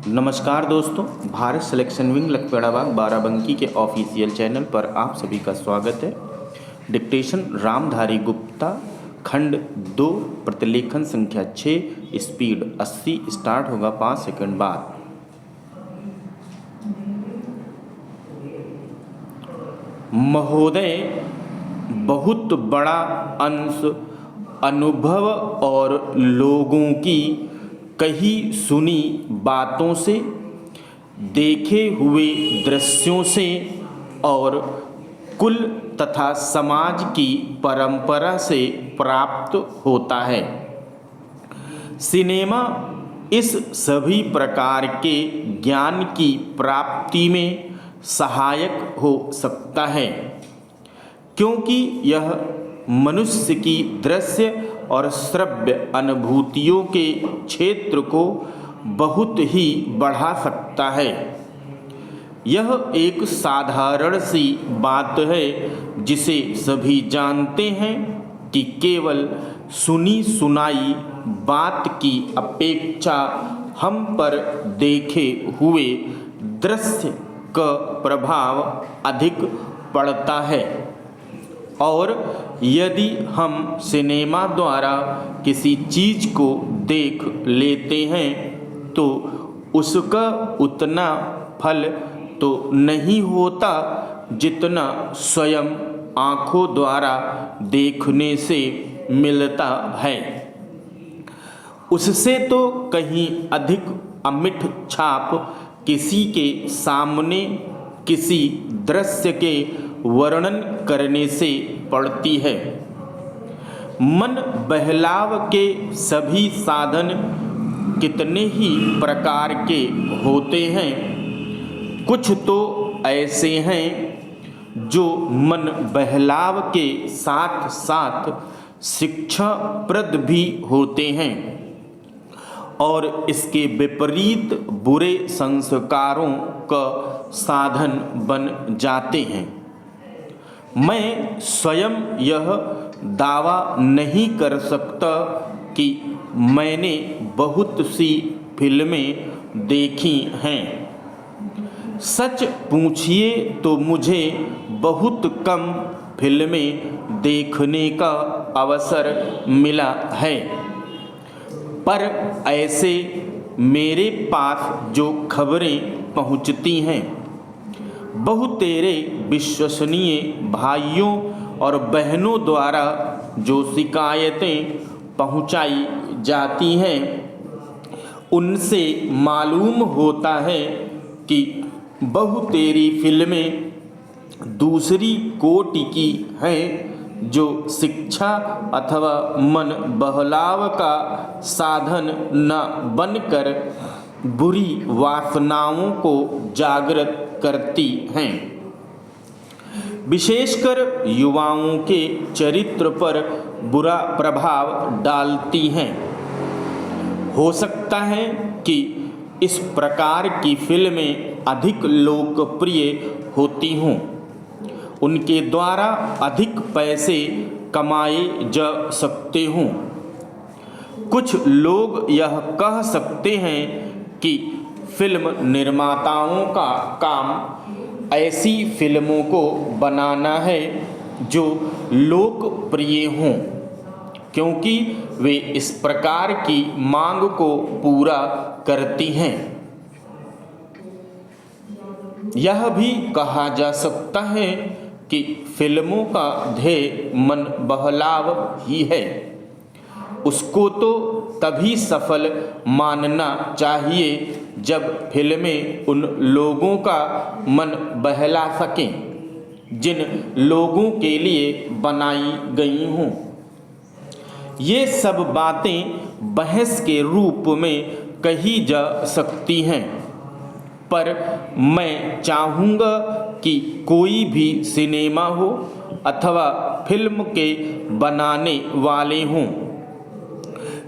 नमस्कार दोस्तों, Bharat selection wing Lakhperabagh Barabanki के ऑफिशियल चैनल पर आप सभी का स्वागत है। डिक्टेशन रामधारी गुप्ता, खंड 2, प्रतिलेखन संख्या 6, स्पीड 80। स्टार्ट होगा 5 सेकंड बाद। महोदय, बहुत बड़ा अंश अनुभव और लोगों की कही सुनी बातों से, देखे हुए दृश्यों से और कुल तथा समाज की परंपरा से प्राप्त होता है। सिनेमा इस सभी प्रकार के ज्ञान की प्राप्ति में सहायक हो सकता है, क्योंकि यह मनुष्य की दृश्य और श्रव्य अनुभूतियों के क्षेत्र को बहुत ही बढ़ा सकता है। यह एक साधारण सी बात है जिसे सभी जानते हैं कि केवल सुनी सुनाई बात की अपेक्षा हम पर देखे हुए दृश्य का प्रभाव अधिक पड़ता है, और यदि हम सिनेमा द्वारा किसी चीज को देख लेते हैं तो उसका उतना फल तो नहीं होता जितना स्वयं आँखों द्वारा देखने से मिलता है। उससे तो कहीं अधिक अमिट छाप किसी के सामने किसी दृश्य के वर्णन करने से पड़ती है। मन बहलाव के सभी साधन कितने ही प्रकार के होते हैं। कुछ तो ऐसे हैं जो मन बहलाव के साथ साथ शिक्षाप्रद भी होते हैं और इसके विपरीत बुरे संस्कारों का साधन बन जाते हैं। मैं स्वयं यह दावा नहीं कर सकता कि मैंने बहुत सी फिल्में देखी हैं। सच पूछिए तो मुझे बहुत कम फिल्में देखने का अवसर मिला है, पर ऐसे मेरे पास जो खबरें पहुंचती हैं, बहुतेरे विश्वसनीय भाइयों और बहनों द्वारा जो शिकायतें पहुंचाई जाती हैं, उनसे मालूम होता है कि बहुतेरी फिल्में दूसरी कोटि की हैं जो शिक्षा अथवा मन बहलाव का साधन न बनकर बुरी वासनाओं को जागृत करती हैं। विशेषकर युवाओं के चरित्र पर बुरा प्रभाव डालती हैं। हो सकता है कि इस प्रकार की फिल्में अधिक लोकप्रिय होती हों, उनके द्वारा अधिक पैसे कमाए जा सकते हों। कुछ लोग यह कह सकते हैं कि फिल्म निर्माताओं का काम ऐसी फिल्मों को बनाना है जो लोकप्रिय हों, क्योंकि वे इस प्रकार की मांग को पूरा करती हैं। यह भी कहा जा सकता है कि फिल्मों का ध्येय मन बहलाव ही है। उसको तो तभी सफल मानना चाहिए जब फिल्में उन लोगों का मन बहला सकें जिन लोगों के लिए बनाई गई हों। ये सब बातें बहस के रूप में कही जा सकती हैं, पर मैं चाहूँगा कि कोई भी सिनेमा हो अथवा फिल्म के बनाने वाले हों,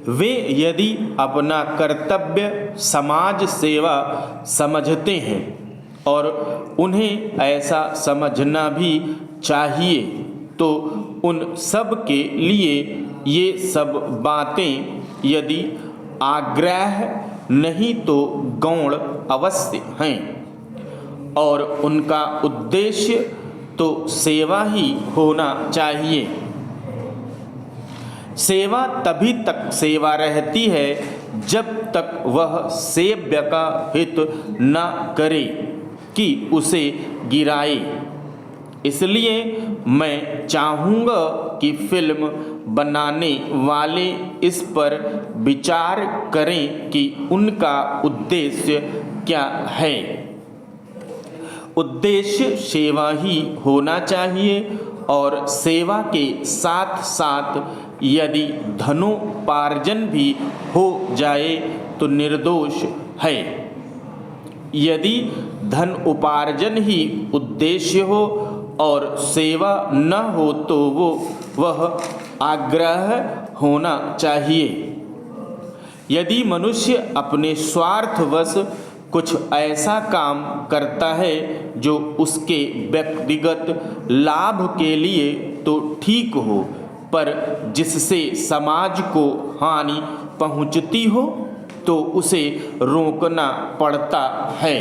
वे यदि अपना कर्तव्य समाज सेवा समझते हैं, और उन्हें ऐसा समझना भी चाहिए, तो उन सब के लिए ये सब बातें यदि आग्रह नहीं तो गौण अवश्य हैं और उनका उद्देश्य तो सेवा ही होना चाहिए। सेवा तभी तक सेवा रहती है जब तक वह सेव्य का हित न करे कि उसे गिराए। इसलिए मैं चाहूँगा कि फिल्म बनाने वाले इस पर विचार करें कि उनका उद्देश्य क्या है। उद्देश्य सेवा ही होना चाहिए और सेवा के साथ साथ यदि धनोपार्जन भी हो जाए तो निर्दोष है। यदि धन उपार्जन ही उद्देश्य हो और सेवा न हो तो वह आग्रह होना चाहिए। यदि मनुष्य अपने स्वार्थवश कुछ ऐसा काम करता है जो उसके व्यक्तिगत लाभ के लिए तो ठीक हो, पर जिससे समाज को हानि पहुंचती हो तो उसे रोकना पड़ता है।